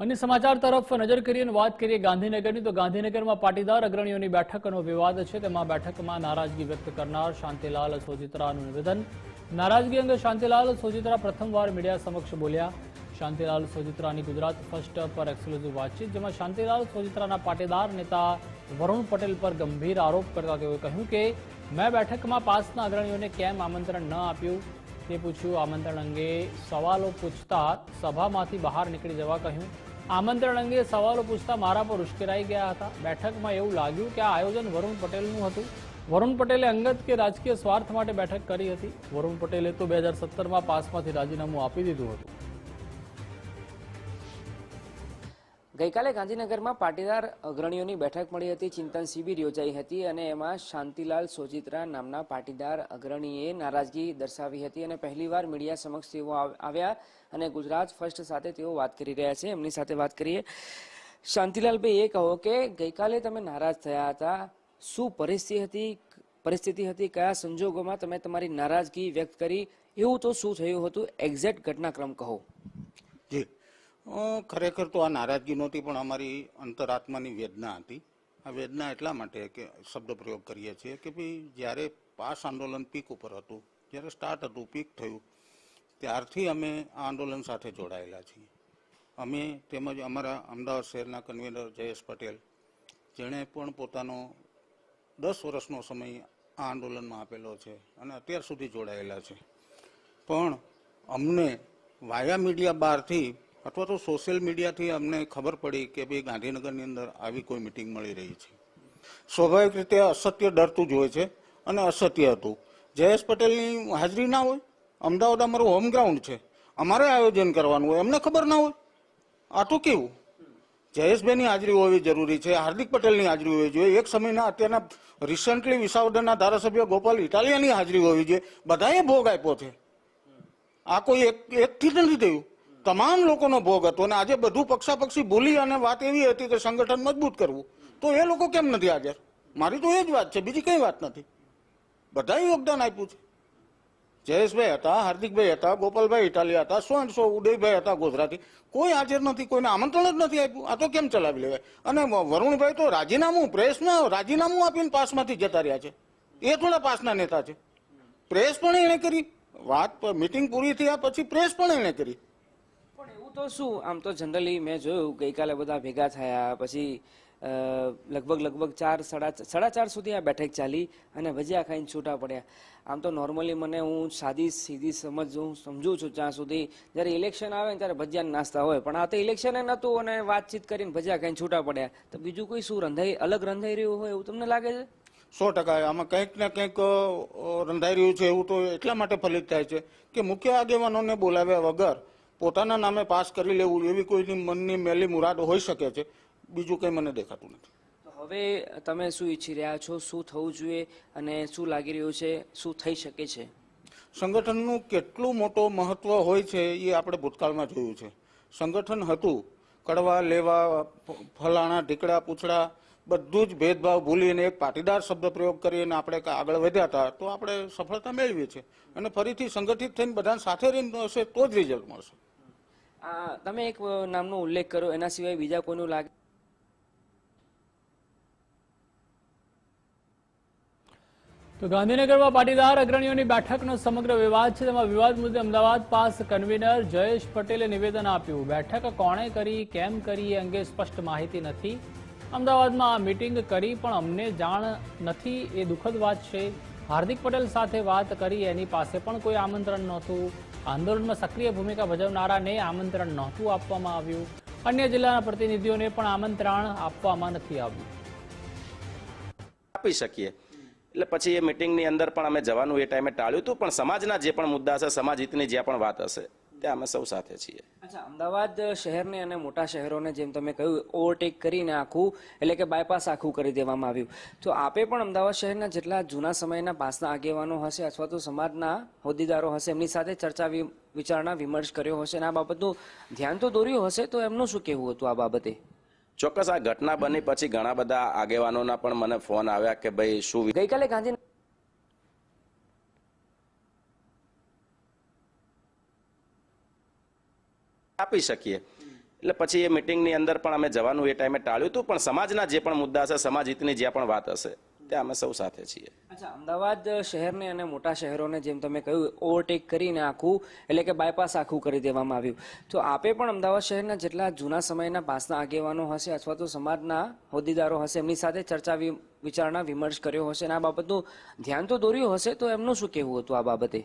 अन्य समाचार तरफ नजर करिए અને વાત કરીએ ગાંધીનગરની તો ગાંધીનગરમાં પાટીદાર અગ્રણીઓની બેઠકનો વિવાદ છે। તેમાં બેઠકમાં નારાજગી વ્યક્ત કરનાર શાંતિલાલ સોજીત્રાનું નિવેદન। નારાજગી અંગે શાંતિલાલ સોજીત્રા પ્રથમવાર મીડિયા સમક્ષ બોલ્યા। શાંતિલાલ સોજીત્રાની ગુજરાત ફર્સ્ટ પર એક્સક્લુઝિવ વાતચીત, જેમાં શાંતિલાલ સોજીત્રાના પાટીદાર નેતા વરુણ પટેલ પર ગંભીર આરોપ કરતા તેઓએ કહ્યું કે મેં બેઠકમાં પાસના અગ્રણીઓને કેમ આમંત્રણ ન આપ્યું તે પૂછ્યું। આમંત્રણ અંગે સવાલો પૂછતા સભામાંથી બહાર નીકળી જવા કહ્યું। આમંત્રણ અંગે સવાલો પૂછતા મારા પર ઉશ્કેરાઈ ગયા હતા। બેઠકમાં એવું લાગ્યું કે આ આયોજન વરુણ પટેલનું હતું। વરુણ પટેલે અંગત કે રાજકીય સ્વાર્થ માટે બેઠક કરી હતી। વરુણ પટેલે તો 2017માં પાસમાંથી રાજીનામું આપી દીધું હતું। ગઈકાલે ગાંધીનગરમાં પાટીદાર અગ્રણીઓની બેઠક મળી હતી, ચિંતન શિબિર યોજાઈ હતી અને એમાં શાંતિલાલ સોજીત્રા નામના પાટીદાર અગ્રણીએ નારાજગી દર્શાવી હતી અને પહેલીવાર મીડિયા સમક્ષ તેઓ આવ્યા અને ગુજરાત ફર્સ્ટ સાથે તેઓ વાત કરી રહ્યા છે। એમની સાથે વાત કરીએ। શાંતિલાલભાઈ, એ કહો કે ગઈકાલે તમે નારાજ થયા હતા, શું પરિસ્થિતિ હતી, કયા સંજોગોમાં તમે તમારી નારાજગી વ્યક્ત કરી, એવું તો શું થયું હતું, એક્ઝેક્ટ ઘટનાક્રમ કહો। જી, ખરેખર તો આ નારાજગી નહોતી, પણ અમારી અંતરાત્માની વેદના હતી। આ વેદના એટલા માટે કે શબ્દ પ્રયોગ કરીએ છીએ કે ભાઈ જ્યારે પાસ આંદોલન પીક ઉપર હતું, જ્યારે સ્ટાર્ટ હતું, પીક થયું, ત્યારથી અમે આ આંદોલન સાથે જોડાયેલા છીએ। અમે તેમજ અમારા અમદાવાદ શહેરના કન્વીનર જયેશ પટેલ, જેણે પણ પોતાનો 10 વર્ષનો સમય આ આંદોલનમાં આપેલો છે અને અત્યાર સુધી જોડાયેલા છે, પણ અમને વાયા મીડિયા બહારથી અથવા તો સોશિયલ મીડિયાથી અમને ખબર પડી કે ભાઈ ગાંધીનગરની અંદર આવી કોઈ મિટિંગ મળી રહી છે। સ્વાભાવિક રીતે અસત્ય ડરતું જ હોય છે અને અસત્ય હતું। જયેશ પટેલની હાજરી ના હોય, અમદાવાદ અમારું હોમ ગ્રાઉન્ડ છે, અમારે આયોજન કરવાનું હોય, એમને ખબર ના હોય? આ તો કેવું? જયેશભાઈની હાજરી હોવી જરૂરી છે, હાર્દિક પટેલની હાજરી હોવી જોઈએ, એક સમયના અત્યારના રિસન્ટલી વિસાવદરના ધારાસભ્ય ગોપાલ ઇટાલિયાની હાજરી હોવી જોઈએ। બધાએ ભોગ આપ્યો છે, આ કોઈ એકથી નથી થયું, તમામ લોકોનો ભોગ હતો। અને આજે બધું પક્ષાપક્ષી ભૂલી અને વાત એવી હતી કે સંગઠન મજબૂત કરવું, તો એ લોકો કેમ નથી હાજર? મારી તો એ જ વાત છે, બીજી કઈ વાત નથી। બધાએ યોગદાન આપ્યું છે। જયેશભાઈ હતા, હાર્દિકભાઈ હતા, ગોપાલભાઈ ઇટાલિયા હતા, સો ઉદયભાઈ હતા ગોધરાથી, કોઈ હાજર નથી, કોઈને આમંત્રણ જ નથી આપ્યું। આ તો કેમ ચલાવી લેવાય? અને વરુણભાઈ તો રાજીનામું પ્રેસમાં રાજીનામું આપીને પાસમાંથી જતા રહ્યા છે। એ થોડા પાસના નેતા છે? પ્રેસ પણ એણે કરી, વાત મિટિંગ પૂરી થયા પછી પ્રેસ પણ એણે કરી। પણ એવું તો શું, આમ તો જનરલી મેં જોયું ગઈકાલે બધા ભેગા થયા પછી લગભગ 4 સુધી આ બેઠક ચાલી અને ભજીયા ખાઈને છૂટા પડ્યા। આમ તો નોર્મલી હું સીધી સમજું છું ત્યાં સુધી, જ્યારે ઇલેક્શન આવે ને ત્યારે ભજીયા નાસ્તા હોય, પણ આ તો ઇલેક્શન એ નહોતું અને વાતચીત કરીને ભજીયા ખાઈને છૂટા પડ્યા। તો બીજું કોઈ શું અલગ રંધાઈ રહ્યું હોય એવું તમને લાગે છે? 100% આમાં કંઈક ને કંઈક રંધાઈ રહ્યું છે। એવું તો એટલા માટે ફલિત થાય છે કે મુખ્ય આગેવાનોને બોલાવ્યા વગર પોતાના નામે પાસ કરી લેવું, એવી કોઈની મનની મેલી મુરાદ હોઈ શકે છે, બીજું કંઈ મને દેખાતું નથી। તો હવે તમે શું ઈચ્છી રહ્યા છો, શું થવું જોઈએ અને શું લાગી રહ્યું છે, શું થઈ શકે છે? સંગઠનનું કેટલું મોટો મહત્વ હોય છે એ આપણે ભૂતકાળમાં જોયું છે। સંગઠન હતું, કડવા લેવા, ફલાણા ઢીકડા પૂછડા, બધું જ ભેદભાવ ભૂલીને એક પાટીદાર શબ્દ પ્રયોગ કરીને આપણે આગળ વધ્યા હતા, તો આપણે સફળતા મેળવી છે અને ફરીથી સંગઠિત થઈને બધા સાથે રહીને હશે તો જ રિઝલ્ટ મળશે। તમે એક નામનો ઉલ્લેખ કર્યો, એના સિવાય બીજા કોઈનું લાગે? તો ગાંધીનગરમાં પાટીદાર અગ્રણીઓની બેઠકનો સમગ્ર વિવાદ છે। તેમાં વિવાદ મુદ્દે અમદાવાદ પાસ કન્વીનર જયેશ પટેલે નિવેદન આપ્યું। બેઠક કોણે કરી, કેમ કરી એ અંગે સ્પષ્ટ માહિતી નથી। અમદાવાદમાં આ મીટિંગ કરી પણ અમને જાણ નથી, એ દુઃખદ વાત છે। હાર્દિક પટેલ સાથે વાત કરી, એની પાસે પણ કોઈ આમંત્રણ નહોતું। આંદોલનમાં સક્રિય ભૂમિકા ભજવનારાને આમંત્રણ નહોતું આપવામાં આવ્યું। અન્ય જિલ્લાના પ્રતિનિધિઓને પણ આમંત્રણ આપવામાં નથી આવ્યું। આપી શકીએ એટલે પછી એ મિટિંગની અંદર પણ અમે જવાનું એ ટાઈમે ટાળ્યું હતું, પણ સમાજના જે પણ મુદ્દા હશે, સમાજ હિતની જે પણ વાત હશે, ત્યાં અમે સૌ સાથે છીએ। અચ્છા, અમદાવાદ શહેરને અને મોટા શહેરોને જેમ તમે કહ્યું ઓવરટેક કરીને આખું, એટલે કે બાયપાસ આખું કરી દેવામાં આવ્યું, તો આપે પણ અમદાવાદ શહેરના જેટલા જૂના સમયના પાસના આગેવાનો હશે અથવા તો સમાજના હોદ્દેદારો હશે, એમની સાથે ચર્ચા વિચારણા વિમર્શ કર્યો હશે અને આ બાબતનું ધ્યાન તો દોર્યું હશે, તો એમનું શું કહેવું હતું આ બાબતે? ચોક્કસ આ ઘટના બની પછી ઘણા બધા આગેવાનોના પણ મને ફોન આવ્યા કે ભાઈ શું ગઈકાલે ગાંધી આપી શકીએ એટલે પછી એ મિટિંગની અંદર પણ અમે જવાનું એ ટાઈમે ટાળ્યું હતું, પણ સમાજના જે પણ મુદ્દા હશે, સમાજ હિતની જે પણ વાત હશે ત્યાં અમે સૌ સાથે છીએ. અચ્છા, અમદાવાદ શહેરને અને મોટા શહેરોને જેમ તમે કહ્યું ઓવરટેક કરીને આખું એટલે કે બાયપાસ આખું કરી દેવામાં આવ્યું, તો આપે પણ અમદાવાદ શહેરના જેટલા જૂના સમયના પાસના આગેવાનો હશે અથવા તો સમાજના હોદ્દેદારો હશે એમની સાથે ચર્ચા વિચારણા વિમર્શ કર્યો હશે અને આ બાબતનું ધ્યાન તો દોર્યું હશે, તો એમનું શું કહેવું હતું આ બાબતે?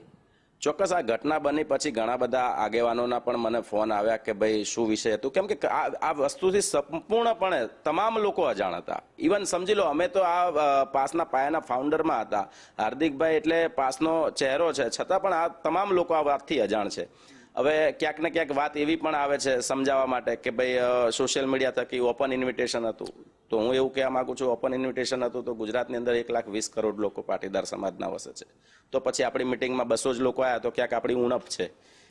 ચોક્કસ આ ઘટના બની પછી ઘણા બધા આગેવાનોના પણ મને ફોન આવ્યા કે ભાઈ શું વિષય હતું, કેમ કે આ વસ્તુથી સંપૂર્ણપણે તમામ લોકો અજાણ હતા. ઇવન સમજી લો અમે તો આ પાસના પાયાના ફાઉન્ડરમાં હતા, હાર્દિકભાઈ એટલે પાસનો ચહેરો છે, છતાં પણ આ તમામ લોકો આ વાતથી અજાણ છે. હવે ક્યાંક ને ક્યાંક વાત એવી પણ આવે છે સમજાવવા માટે કે ભાઈ સોશિયલ મીડિયા થકી ઓપન ઇન્વિટેશન હતું, તો હું એવું કહેવા માંગુ છું ઓપન ઇન્વિટેશન હતું તો ગુજરાતની અંદર 1,20,00,000 લોકો પાટીદાર સમાજના વસે છે, તો પછી આપણી મિટિંગમાં 200 જ લોકો આવ્યા તો ક્યાંક આપણી ઉણપ છે.